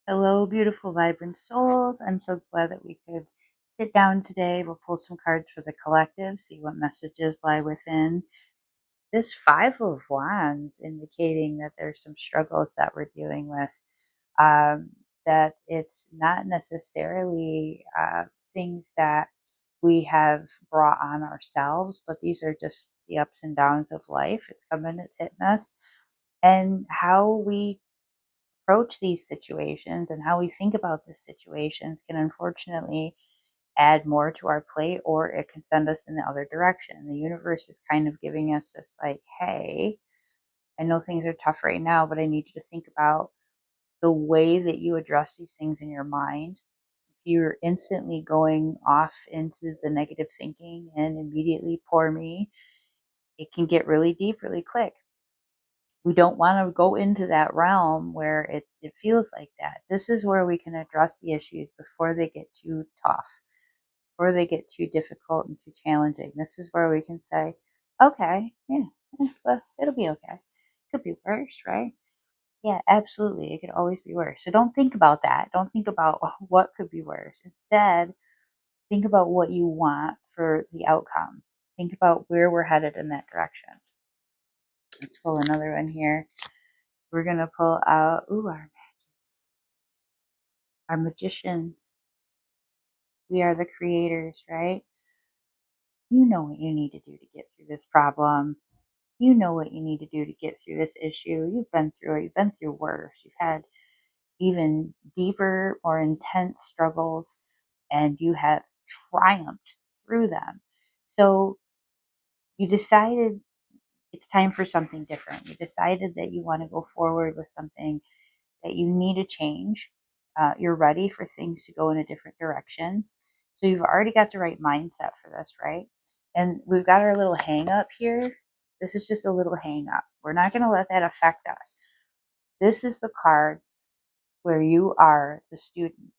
Hello, beautiful, vibrant souls. I'm so glad that we could sit down today. We'll pull some cards for the collective, see what messages lie within. This Five of Wands indicating that there's some struggles that we're dealing with, that it's not necessarily things that we have brought on ourselves, but these are just the ups and downs of life. It's coming, it's hitting us. And how we approach these situations and how we think about these situations can unfortunately add more to our plate, or it can send us in the other direction. The universe is kind of giving us this, like, hey, I know things are tough right now, but I need you to think about the way that you address these things in your mind. If you're instantly going off into the negative thinking and immediately poor me, it can get really deep really quick. We don't want to go into that realm where it feels like that. This is where we can address the issues before they get too tough, before they get too difficult and too challenging. This is where we can say, okay, yeah, well, it'll be okay. Could be worse, right? Yeah, absolutely. It could always be worse. So don't think about that. Don't think about what could be worse. Instead, think about what you want for the outcome. Think about where we're headed in that direction. Let's pull another one here. We're going to pull out, our magician. We are the creators, right? You know what you need to do to get through this problem. You know what you need to do to get through this issue. You've been through it. You've been through worse. You've had even deeper, more intense struggles, and you have triumphed through them. So you decided it's time for something different. You decided that you want to go forward with something, that you need to change. You're ready for things to go in a different direction. So you've already got the right mindset for this, right? And we've got our little hang up here. This is just a little hang up. We're not going to let that affect us. This is the card where you are the student.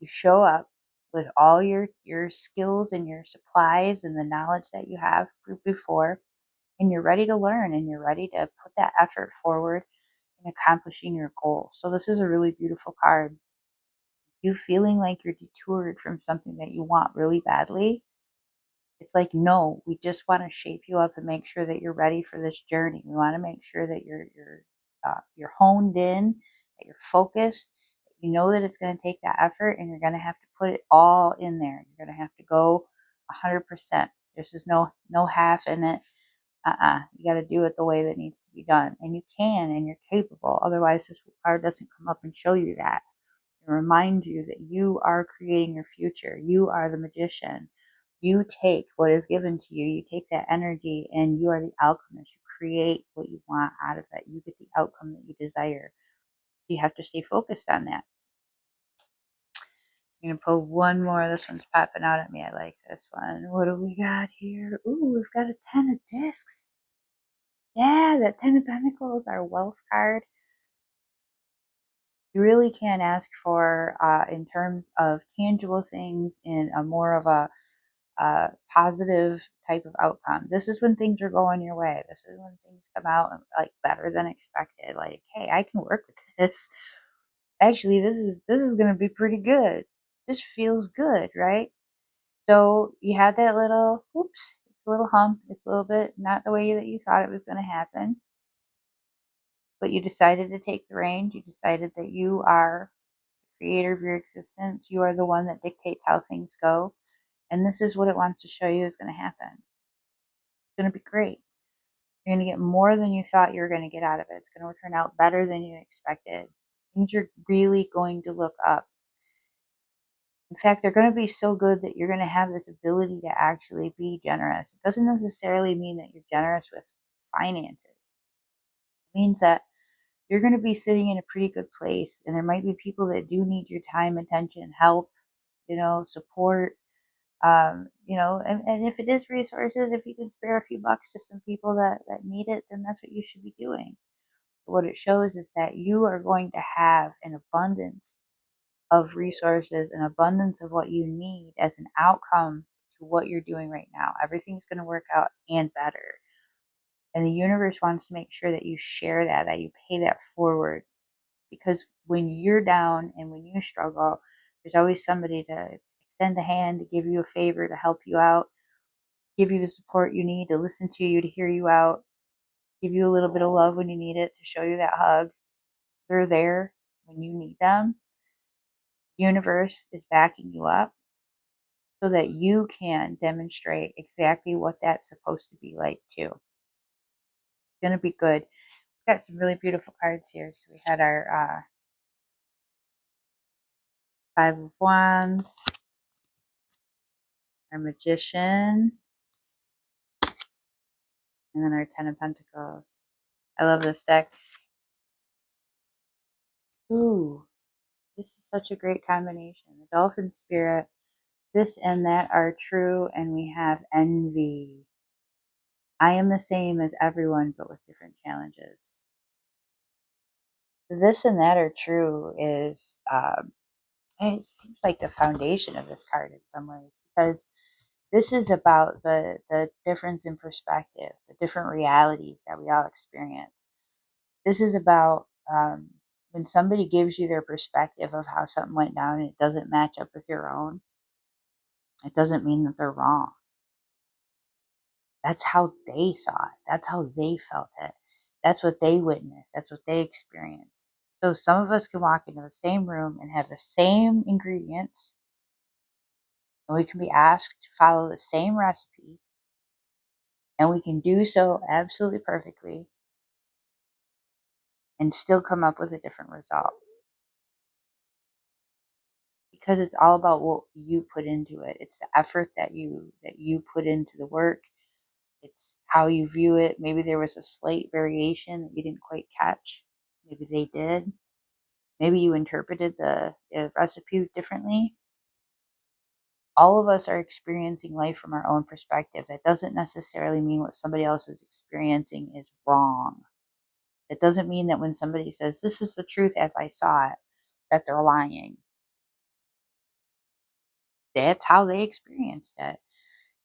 You show up with all your skills and your supplies and the knowledge that you have before, and you're ready to learn and you're ready to put that effort forward in accomplishing your goal. So this is a really beautiful card. You feeling like you're detoured from something that you want really badly, it's like, no, we just want to shape you up and make sure that you're ready for this journey. We want to make sure that you're honed in, that you're focused. You know that it's going to take that effort, and you're going to have to put it all in there. You're going to have to go 100%. There's just no half in it. You got to do it the way that needs to be done, and you can, and you're capable. Otherwise, this card doesn't come up and show you that. It reminds you that you are creating your future. You are the magician. You take what is given to you, you take that energy, and you are the alchemist. You create what you want out of it. You get the outcome that you desire. You have to stay focused on that. I'm going to pull one more. This one's popping out at me. I like this one. What do we got here? Ooh, we've got a 10 of discs. Yeah, that 10 of pentacles, our wealth card. You really can't ask for, in terms of tangible things, in a more of a positive type of outcome. This is when things are going your way. This is when things come out like better than expected. Like, hey, I can work with this. Actually, this is going to be pretty good. This feels good, right? So you had that little, oops, it's a little hump. It's a little bit not the way that you thought it was going to happen. But you decided to take the reins. You decided that you are the creator of your existence. You are the one that dictates how things go. And this is what it wants to show you is going to happen. It's going to be great. You're going to get more than you thought you were going to get out of it. It's going to turn out better than you expected. Things are really going to look up. In fact, they're going to be so good that you're going to have this ability to actually be generous. It doesn't necessarily mean that you're generous with finances. It means that you're going to be sitting in a pretty good place, and there might be people that do need your time, attention, help, support. And if it is resources, if you can spare a few bucks to some people that need it, then that's what you should be doing. What it shows is that you are going to have an abundance of resources, an abundance of what you need as an outcome to what you're doing right now. Everything's going to work out and better. And the universe wants to make sure that you share that you pay that forward. Because when you're down and when you struggle, there's always somebody to extend a hand, to give you a favor, to help you out, give you the support you need, to listen to you, to hear you out, give you a little bit of love when you need it, to show you that hug. They're there when you need them. Universe is backing you up so that you can demonstrate exactly what that's supposed to be like too. It's gonna be good. We've got some really beautiful cards here. So we had our Five of Wands, our Magician, and then our Ten of Pentacles. I love this deck. Ooh, this is such a great combination. The Dolphin Spirit, this and that are true, and we have envy. I am the same as everyone, but with different challenges. This and that are true is, it seems like the foundation of this card in some ways, because this is about the difference in perspective, the different realities that we all experience. This is about when somebody gives you their perspective of how something went down and it doesn't match up with your own, it doesn't mean that they're wrong. That's how they saw it. That's how they felt it. That's what they witnessed. That's what they experienced. So some of us can walk into the same room and have the same ingredients, and we can be asked to follow the same recipe, and we can do so absolutely perfectly and still come up with a different result. Because it's all about what you put into it. It's the effort that you put into the work. It's how you view it. Maybe there was a slight variation that you didn't quite catch. Maybe they did. Maybe you interpreted the recipe differently. All of us are experiencing life from our own perspective. That doesn't necessarily mean what somebody else is experiencing is wrong. It doesn't mean that when somebody says, this is the truth as I saw it, that they're lying. That's how they experienced it.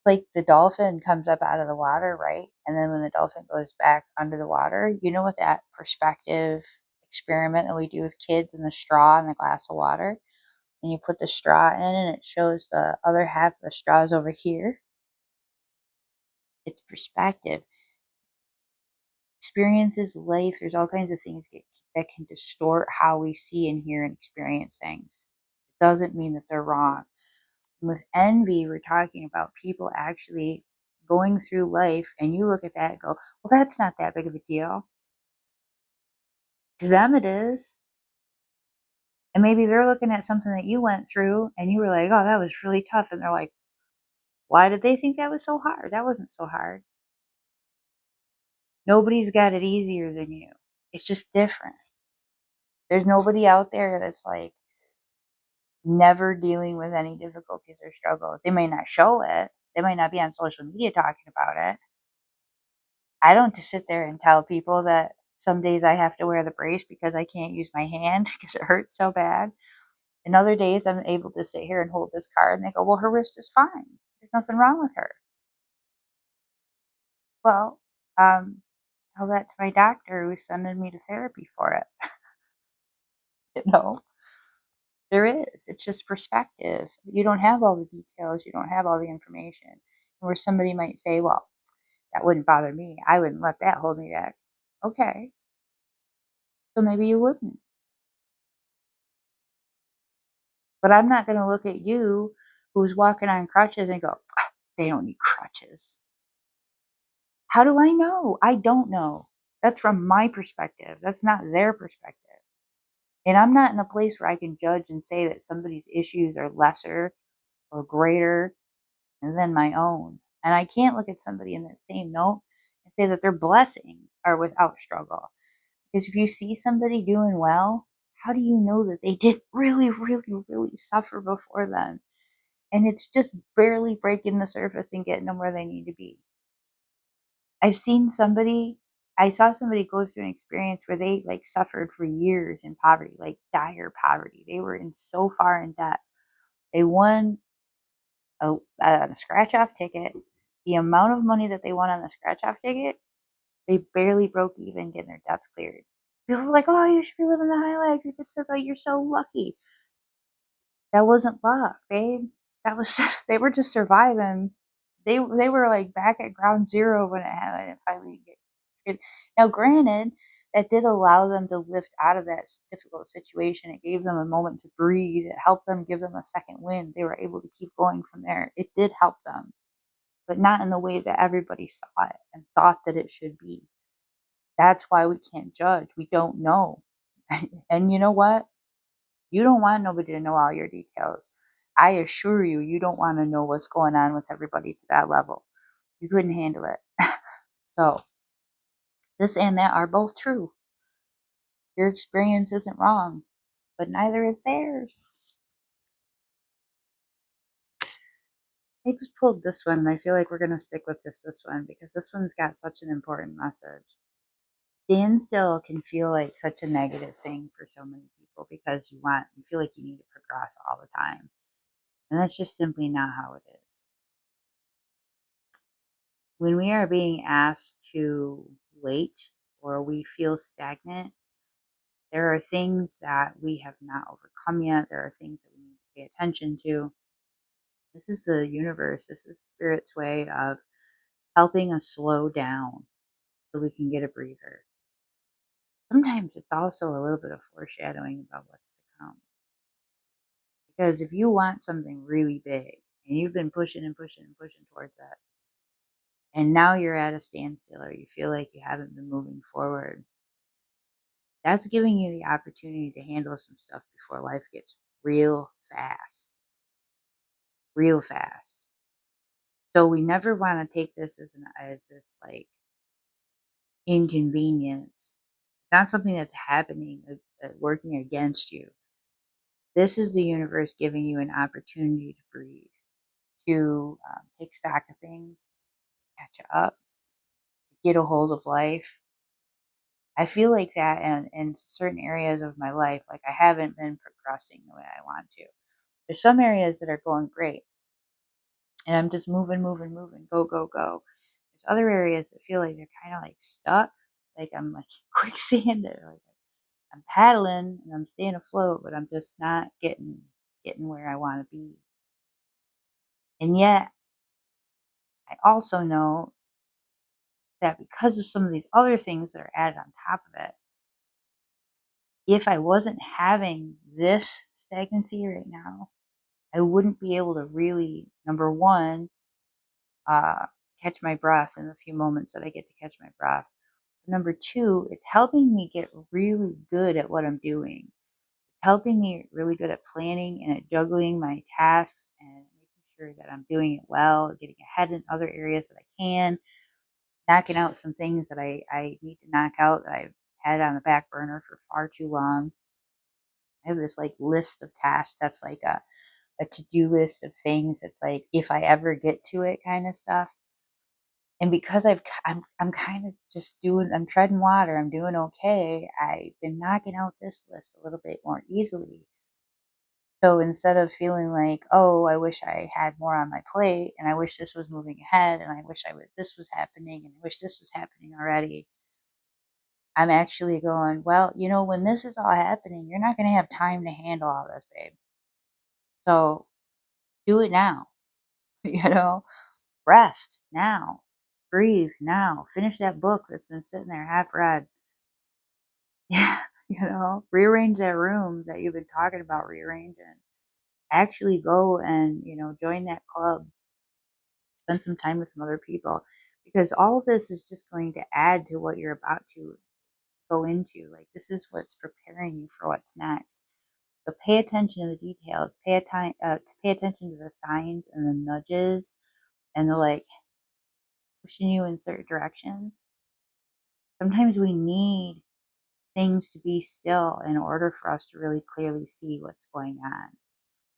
Like the dolphin comes up out of the water, right? And then when the dolphin goes back under the water, you know what that perspective experiment that we do with kids and the straw and the glass of water? And you put the straw in and it shows the other half of the straw is over here. It's perspective. Experiences, life, there's all kinds of things that can distort how we see and hear and experience things. It doesn't mean that they're wrong. And with envy, we're talking about people actually going through life, and you look at that and go, well, that's not that big of a deal. To them, it is. And maybe they're looking at something that you went through, and you were like, oh, that was really tough. And they're like, why did they think that was so hard? That wasn't so hard. Nobody's got it easier than you. It's just different. There's nobody out there that's like never dealing with any difficulties or struggles. They may not show it. They might not be on social media talking about it. I don't just sit there and tell people that some days I have to wear the brace because I can't use my hand because it hurts so bad. And other days I'm able to sit here and hold this card and they go, well, her wrist is fine. There's nothing wrong with her. Well, tell that to my doctor who's sending me to therapy for it. You know, there is. It's just perspective. You don't have all the details. You don't have all the information. Where somebody might say, well, that wouldn't bother me. I wouldn't let that hold me back. Okay. So maybe you wouldn't. But I'm not going to look at you who's walking on crutches and go, "Ah, they don't need crutches." How do I know? I don't know. That's from my perspective. That's not their perspective. And I'm not in a place where I can judge and say that somebody's issues are lesser or greater than my own. And I can't look at somebody in that same note and say that their blessings are without struggle. Because if you see somebody doing well, how do you know that they did really, really, really suffer before then? And it's just barely breaking the surface and getting them where they need to be. I saw somebody go through an experience where they like suffered for years in poverty, like dire poverty. They were in so far in debt. They won a scratch off ticket. The amount of money that they won on the scratch off ticket, they barely broke even getting their debts cleared. People were like, "Oh, you should be living the high life. You did so good. You're so lucky." That wasn't luck, babe. That was just they were just surviving. They were, like, back at ground zero when it happened and finally get now granted, that did allow them to lift out of that difficult situation. It gave them a moment to breathe. It helped them give them a second wind. They were able to keep going from there. It did help them, but not in the way that everybody saw it and thought that it should be. That's why we can't judge. We don't know. And you know what? You don't want nobody to know all your details. I assure you, you don't want to know what's going on with everybody to that level. You couldn't handle it. So, this and that are both true. Your experience isn't wrong, but neither is theirs. I just pulled this one, and I feel like we're going to stick with just this one because this one's got such an important message. Stand still can feel like such a negative thing for so many people because you feel like you need to progress all the time. And that's just simply not how it is. When we are being asked to wait or we feel stagnant, there are things that we have not overcome yet. There are things that we need to pay attention to. This is the universe, this is spirit's way of helping us slow down so we can get a breather. Sometimes it's also a little bit of foreshadowing about what's to come. Because if you want something really big and you've been pushing and pushing and pushing towards that, and now you're at a standstill or you feel like you haven't been moving forward, that's giving you the opportunity to handle some stuff before life gets real fast, real fast. So we never want to take this as this like inconvenience. It's not something that's happening, working against you. This is the universe giving you an opportunity to breathe, to take stock of things, catch up, get a hold of life. I feel like that in certain areas of my life, like I haven't been progressing the way I want to. There's some areas that are going great, and I'm just moving, moving, moving, go, go, go. There's other areas that feel like they're kind of like stuck, like I'm like quicksand, or like I'm paddling and I'm staying afloat, but I'm just not getting where I want to be. And yet, I also know that because of some of these other things that are added on top of it, if I wasn't having this stagnancy right now, I wouldn't be able to really, number one, uh, catch my breath in the few moments that I get to catch my breath. Number two, it's helping me get really good at what I'm doing. It's helping me get really good at planning and at juggling my tasks and making sure that I'm doing it well, getting ahead in other areas that I can, knocking out some things that I need to knock out that I've had on the back burner for far too long. I have this like list of tasks that's like a to-do list of things. It's like if I ever get to it kind of stuff. And because I'm kind of just doing I'm treading water, I'm doing okay. I've been knocking out this list a little bit more easily. So instead of feeling like, oh, I wish I had more on my plate and I wish this was moving ahead and I wish I would this was happening and I wish this was happening already, I'm actually going, well, when this is all happening, you're not going to have time to handle all this, babe. So do it now, you know, rest now, breathe now, finish that book that's been sitting there half read. Yeah, rearrange that room that you've been talking about rearranging. Actually go and, join that club, spend some time with some other people because all of this is just going to add to what you're about to go into. Like, this is what's preparing you for what's next. So pay attention to the details. Pay attention to the signs and the nudges and the like pushing you in certain directions. Sometimes we need things to be still in order for us to really clearly see what's going on.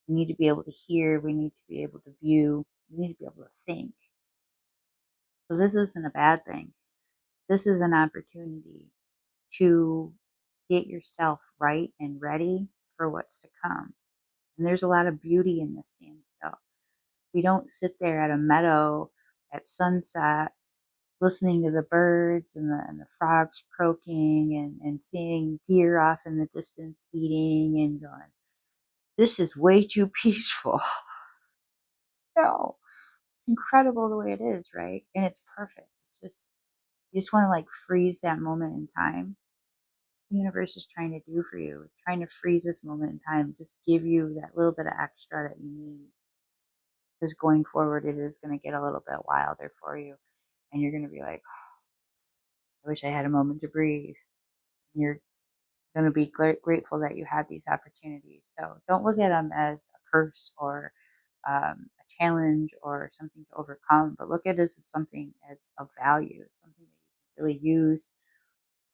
We need to be able to hear. We need to be able to view. We need to be able to think. So this isn't a bad thing. This is an opportunity to get yourself right and ready for what's to come. And there's a lot of beauty in this standstill. We don't sit there at a meadow at sunset listening to the birds and the frogs croaking and seeing deer off in the distance eating and going, this is way too peaceful. No, it's incredible the way it is, right? And it's perfect. It's just, you just want to like freeze that moment in time. The universe is trying to do for you, it's trying to freeze this moment in time, just give you that little bit of extra that you need. Because going forward, it is going to get a little bit wilder for you. And you're going to be like, I wish I had a moment to breathe. And you're going to be grateful that you have these opportunities. So don't look at them as a curse or a challenge or something to overcome, but look at it as something as of value, something that you can really use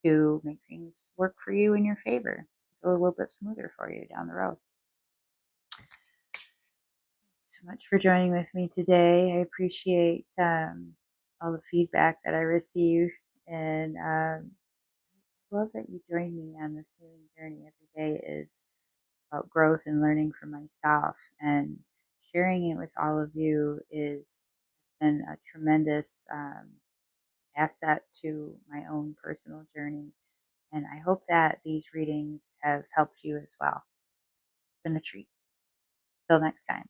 to make things work for you in your favor, go a little bit smoother for you down the road. So much for joining with me today. I appreciate all the feedback that I received, and love that you join me on this healing journey. Every day is about growth and learning for myself, and sharing it with all of you is been a tremendous asset to my own personal journey. And I hope that these readings have helped you as well. It's been a treat. Till next time.